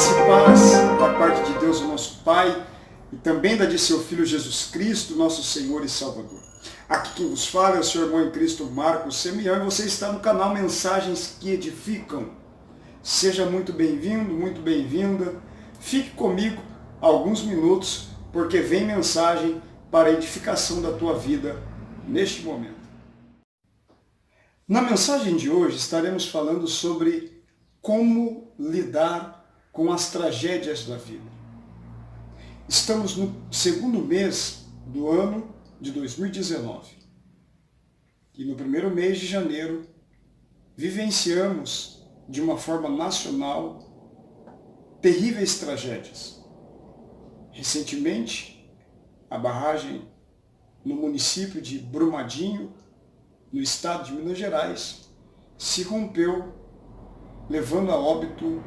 Graça e paz da parte de Deus, o nosso Pai, e também da de seu Filho Jesus Cristo, nosso Senhor e Salvador. Aqui quem vos fala é o seu irmão em Cristo, Marcos Semião, e você está no canal Mensagens que Edificam. Seja muito bem-vindo, muito bem-vinda. Fique comigo alguns minutos, porque vem mensagem para a edificação da tua vida neste momento. Na mensagem de hoje estaremos falando sobre como lidar com as tragédias da vida. Estamos no segundo mês do ano de 2019 e no primeiro mês de janeiro vivenciamos de uma forma nacional terríveis tragédias. Recentemente, a barragem no município de Brumadinho, no estado de Minas Gerais, se rompeu, levando a óbito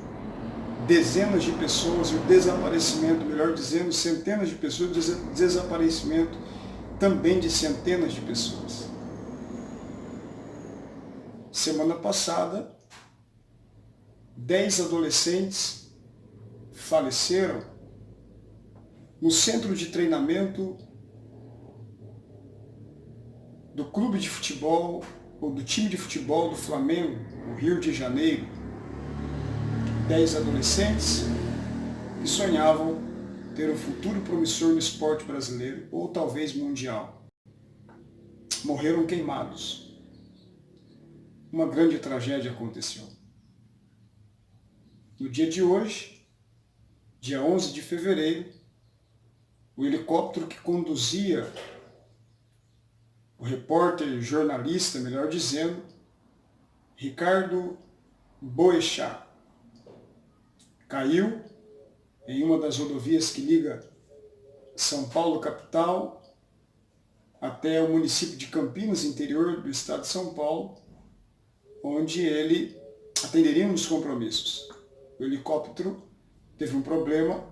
dezenas de pessoas e o desaparecimento, melhor dizendo, centenas de pessoas, desaparecimento também de centenas de pessoas. Semana passada, 10 adolescentes faleceram no centro de treinamento do clube de futebol, ou do time de futebol do Flamengo, no Rio de Janeiro. 10 adolescentes que sonhavam ter um futuro promissor no esporte brasileiro, ou talvez mundial. Morreram queimados. Uma grande tragédia aconteceu. No dia de hoje, dia 11 de fevereiro, o helicóptero que conduzia o repórter, jornalista, melhor dizendo, Ricardo Boechat, caiu em uma das rodovias que liga São Paulo, capital, até o município de Campinas, interior do estado de São Paulo, onde ele atenderia uns compromissos. O helicóptero teve um problema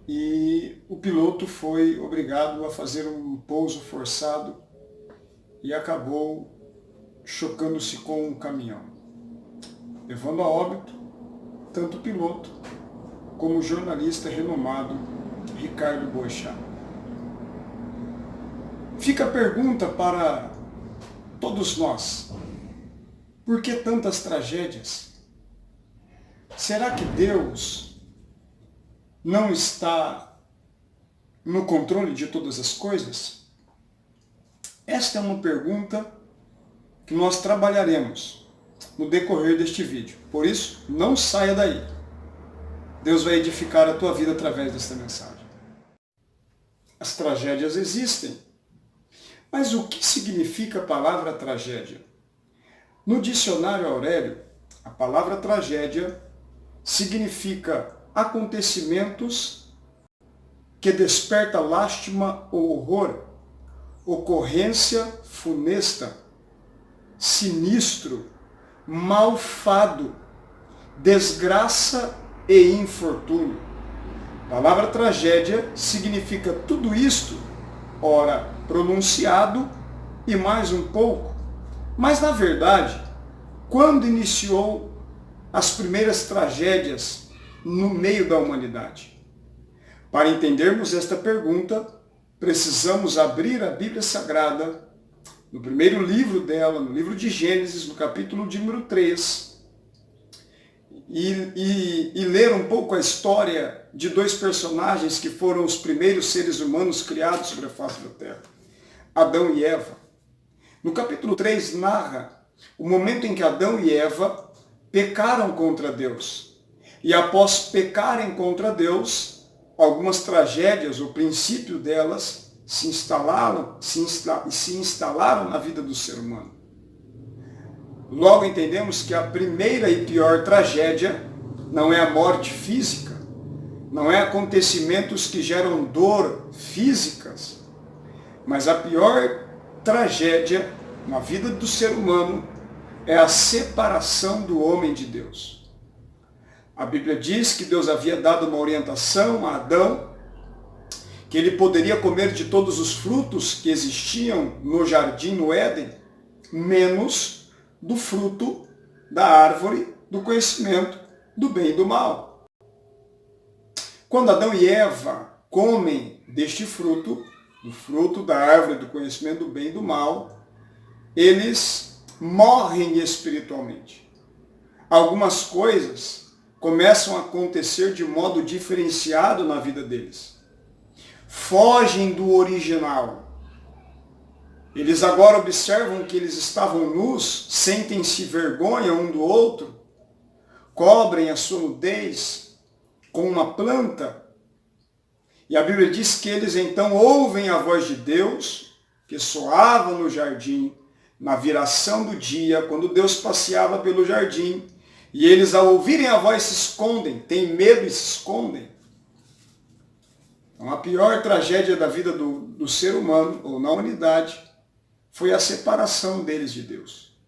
e o piloto foi obrigado a fazer um pouso forçado e acabou chocando-se com um caminhão, levando a óbito tanto o piloto como o jornalista renomado Ricardo Boechat. Fica a pergunta para todos nós: por que tantas tragédias? Será que Deus não está no controle de todas as coisas? Esta é uma pergunta que nós trabalharemos no decorrer deste vídeo. Por isso, não saia daí. Deus vai edificar a tua vida através desta mensagem. As tragédias existem. Mas o que significa a palavra tragédia? No dicionário Aurélio, a palavra tragédia significa acontecimentos que desperta lástima ou horror, ocorrência funesta, sinistro, malfado, desgraça e infortúnio. A palavra tragédia significa tudo isto, ora pronunciado e mais um pouco. Mas na verdade, quando iniciou as primeiras tragédias no meio da humanidade? Para entendermos esta pergunta, precisamos abrir a Bíblia Sagrada, no primeiro livro dela, no livro de Gênesis, no capítulo de número 3, e ler um pouco a história de dois personagens que foram os primeiros seres humanos criados sobre a face da terra, Adão e Eva. No capítulo 3 narra o momento em que Adão e Eva pecaram contra Deus. E após pecarem contra Deus, algumas tragédias, o princípio delas, se instalaram na vida do ser humano. Logo entendemos que a primeira e pior tragédia não é a morte física, não é acontecimentos que geram dor físicas, mas a pior tragédia na vida do ser humano é a separação do homem de Deus. A Bíblia diz que Deus havia dado uma orientação a Adão, que ele poderia comer de todos os frutos que existiam no jardim, no Éden, menos do fruto da árvore do conhecimento do bem e do mal. Quando Adão e Eva comem deste fruto, do fruto da árvore do conhecimento do bem e do mal, eles morrem espiritualmente. Algumas coisas começam a acontecer de modo diferenciado na vida deles. Fogem do original. Eles agora observam que eles estavam nus, sentem-se vergonha um do outro, cobrem a sua nudez com uma planta. E a Bíblia diz que eles então ouvem a voz de Deus, que soava no jardim, na viração do dia, quando Deus passeava pelo jardim. E eles, ao ouvirem a voz, se escondem, têm medo e se escondem. Então, a pior tragédia da vida do ser humano, ou na humanidade, foi a separação deles de Deus.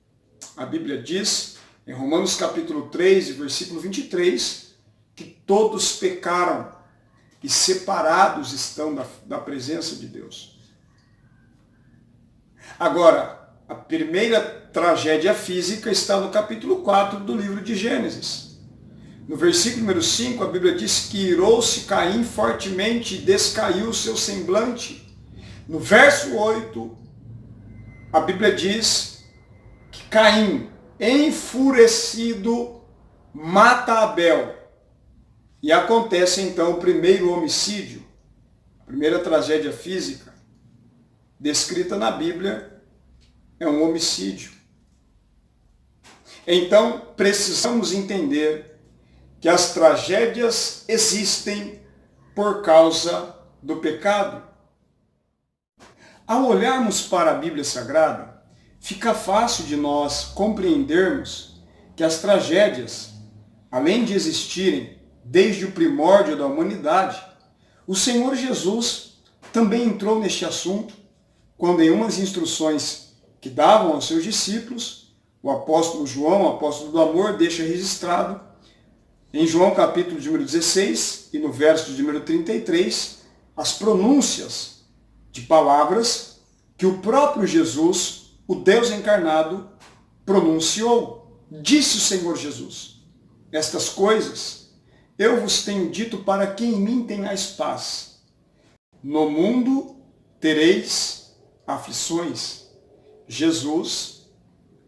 A Bíblia diz, em Romanos capítulo 3, versículo 23, que todos pecaram e separados estão da presença de Deus. Agora, a primeira tragédia física está no capítulo 4 do livro de Gênesis. No versículo número 5, a Bíblia diz que irou-se Caim fortemente e descaiu o seu semblante. No verso 8, a Bíblia diz que Caim, enfurecido, mata Abel. E acontece então o primeiro homicídio, a primeira tragédia física descrita na Bíblia é um homicídio. Então precisamos entender que as tragédias existem por causa do pecado. Ao olharmos para a Bíblia Sagrada, fica fácil de nós compreendermos que as tragédias, além de existirem desde o primórdio da humanidade, o Senhor Jesus também entrou neste assunto, quando em umas instruções que davam aos seus discípulos, o apóstolo João, o apóstolo do amor, deixa registrado, em João capítulo de número 16 e no verso de número 33, as pronúncias de palavras que o próprio Jesus, o Deus encarnado, pronunciou. Disse o Senhor Jesus: estas coisas eu vos tenho dito para que em mim tenhais paz. No mundo tereis aflições. Jesus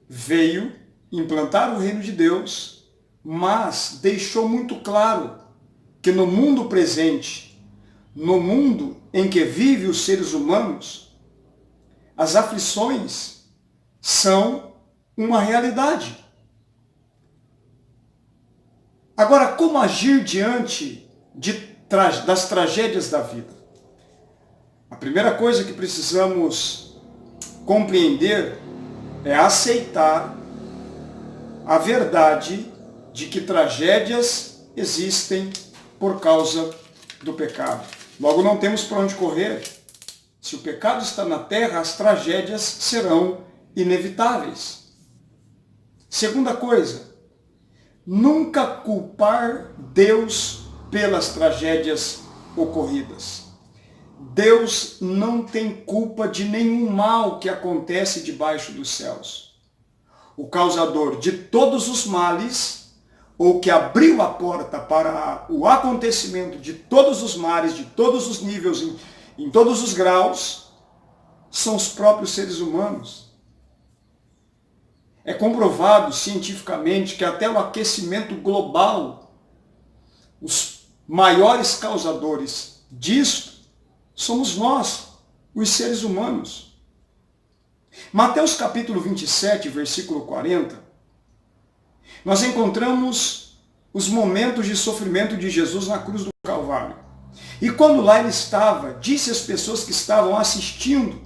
veio implantar o reino de Deus, mas deixou muito claro que no mundo presente, no mundo em que vivem os seres humanos, as aflições são uma realidade. Agora, como agir diante das tragédias da vida? A primeira coisa que precisamos compreender é aceitar a verdade de que tragédias existem por causa do pecado. Logo, não temos para onde correr. Se o pecado está na terra, as tragédias serão inevitáveis. Segunda coisa, nunca culpar Deus pelas tragédias ocorridas. Deus não tem culpa de nenhum mal que acontece debaixo dos céus. O causador de todos os males, ou que abriu a porta para o acontecimento de todos os males, de todos os níveis, em todos os graus, são os próprios seres humanos. É comprovado cientificamente que até o aquecimento global, os maiores causadores disto somos nós, os seres humanos. Mateus capítulo 27, versículo 40, nós encontramos os momentos de sofrimento de Jesus na cruz do Calvário. E quando lá ele estava, disse às pessoas que estavam assistindo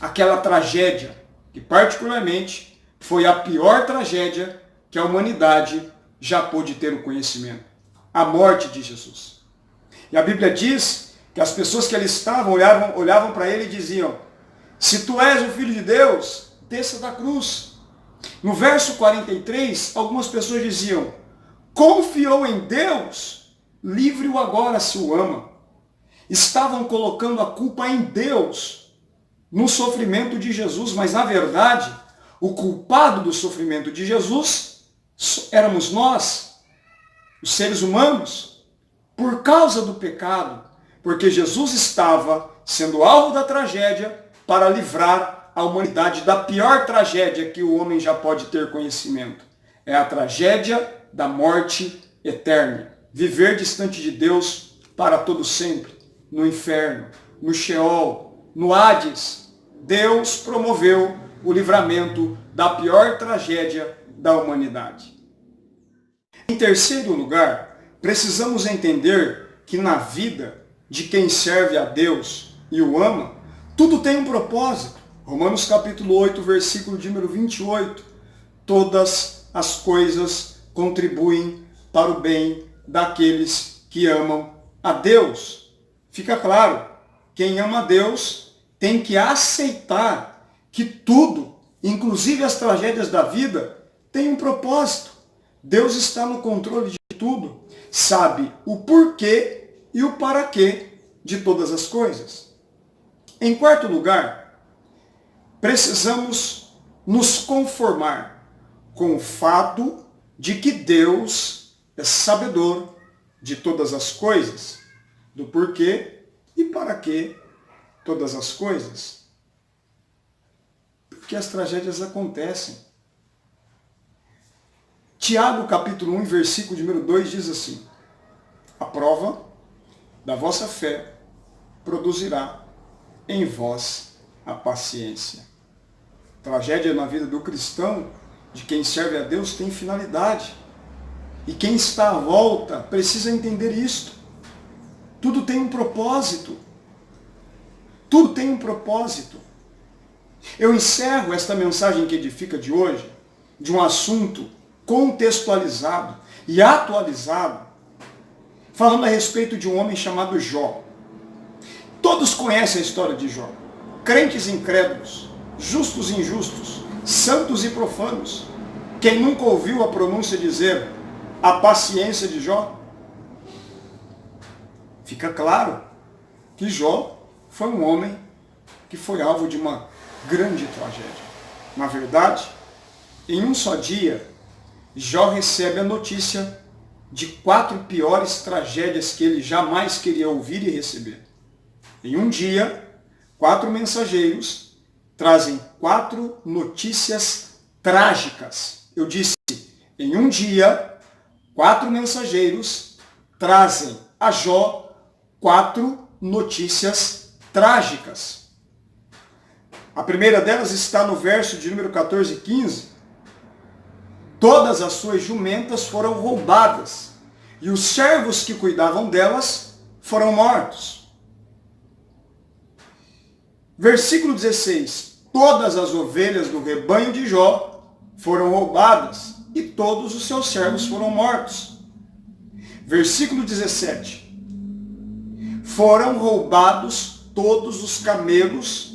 aquela tragédia, que particularmente foi a pior tragédia que a humanidade já pôde ter o conhecimento. A morte de Jesus. E a Bíblia diz que as pessoas que ali estavam olhavam para ele e diziam: se tu és o Filho de Deus, desça da cruz. No verso 43, algumas pessoas diziam: confiou em Deus, livre-o agora se o ama. Estavam colocando a culpa em Deus no sofrimento de Jesus, mas na verdade, o culpado do sofrimento de Jesus éramos nós. os seres humanos, por causa do pecado, porque Jesus estava sendo alvo da tragédia para livrar a humanidade da pior tragédia que o homem já pode ter conhecimento. É a tragédia da morte eterna. Viver distante de Deus para todo sempre, no inferno, no Sheol, no Hades. Deus promoveu o livramento da pior tragédia da humanidade. Em terceiro lugar, precisamos entender que na vida de quem serve a Deus e o ama, tudo tem um propósito. Romanos capítulo 8, versículo de número 28. Todas as coisas contribuem para o bem daqueles que amam a Deus. Fica claro, quem ama a Deus tem que aceitar que tudo, inclusive as tragédias da vida, tem um propósito. Deus está no controle de tudo, sabe o porquê e o para quê de todas as coisas. Em quarto lugar, precisamos nos conformar com o fato de que Deus é sabedor de todas as coisas, do porquê e para quê todas as coisas. Porque as tragédias acontecem. Tiago capítulo 1, versículo de número 2 diz assim: a prova da vossa fé produzirá em vós a paciência. Tragédia na vida do cristão, de quem serve a Deus, tem finalidade. E quem está à volta precisa entender isto. Tudo tem um propósito. Tudo tem um propósito. Eu encerro esta mensagem que edifica de hoje, de um assunto contextualizado e atualizado, falando a respeito de um homem chamado Jó. Todos conhecem a história de Jó. Crentes e incrédulos, justos e injustos, santos e profanos. Quem nunca ouviu a pronúncia dizer a paciência de Jó? Fica claro que Jó foi um homem que foi alvo de uma grande tragédia. Na verdade, em um só dia, Jó recebe a notícia de 4 piores tragédias que ele jamais queria ouvir e receber. Em um dia, 4 mensageiros trazem 4 notícias trágicas. Eu disse, em um dia, 4 mensageiros trazem a Jó 4 notícias trágicas. A primeira delas está no verso de número 14 e 15. Todas as suas jumentas foram roubadas, e os servos que cuidavam delas foram mortos. Versículo 16. Todas as ovelhas do rebanho de Jó foram roubadas, e todos os seus servos foram mortos. Versículo 17. Foram roubados todos os camelos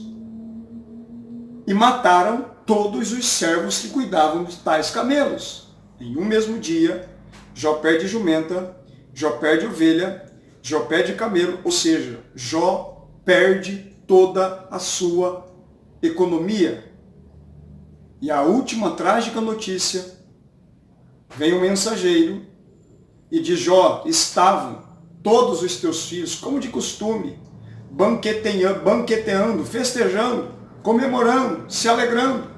e mataram todos os servos que cuidavam de tais camelos. Em um mesmo dia, Jó perde jumenta, Jó perde ovelha, Jó perde camelo, ou seja, Jó perde toda a sua economia. E a última trágica notícia, vem um mensageiro e de Jó estavam todos os teus filhos, como de costume, banqueteando, festejando, comemorando, se alegrando,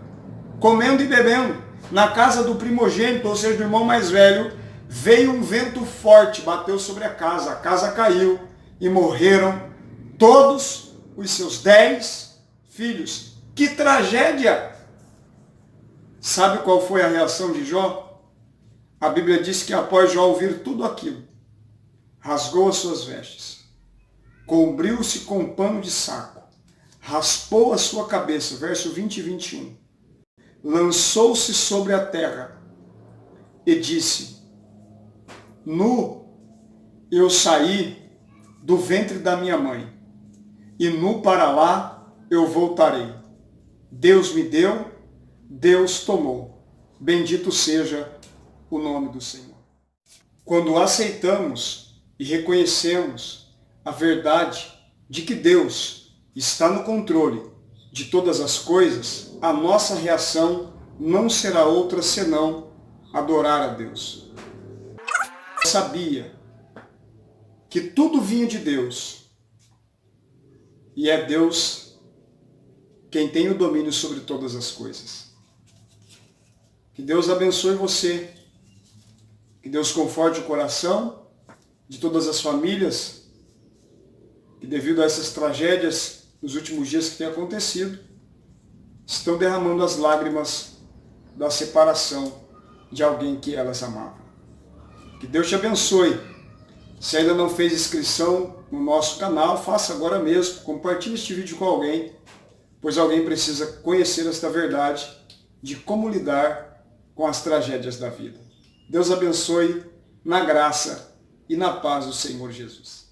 comendo e bebendo. Na casa do primogênito, ou seja, do irmão mais velho, veio um vento forte, bateu sobre a casa caiu e morreram todos os seus 10 filhos. Que tragédia! Sabe qual foi a reação de Jó? A Bíblia diz que após Jó ouvir tudo aquilo, rasgou as suas vestes, cobriu-se com um pano de saco, raspou a sua cabeça, verso 20 e 21, lançou-se sobre a terra e disse: nu eu saí do ventre da minha mãe, e nu para lá eu voltarei. Deus me deu, Deus tomou. Bendito seja o nome do Senhor. Quando aceitamos e reconhecemos a verdade de que Deus está no controle de todas as coisas, a nossa reação não será outra senão adorar a Deus. sabia que tudo vinha de Deus. E é Deus quem tem o domínio sobre todas as coisas. Que Deus abençoe você. Que Deus conforte o coração de todas as famílias que, devido a essas tragédias nos últimos dias que têm acontecido, estão derramando as lágrimas da separação de alguém que elas amavam. Que Deus te abençoe. Se ainda não fez inscrição no nosso canal, faça agora mesmo. Compartilhe este vídeo com alguém, pois alguém precisa conhecer esta verdade de como lidar com as tragédias da vida. Deus abençoe na graça e na paz do Senhor Jesus.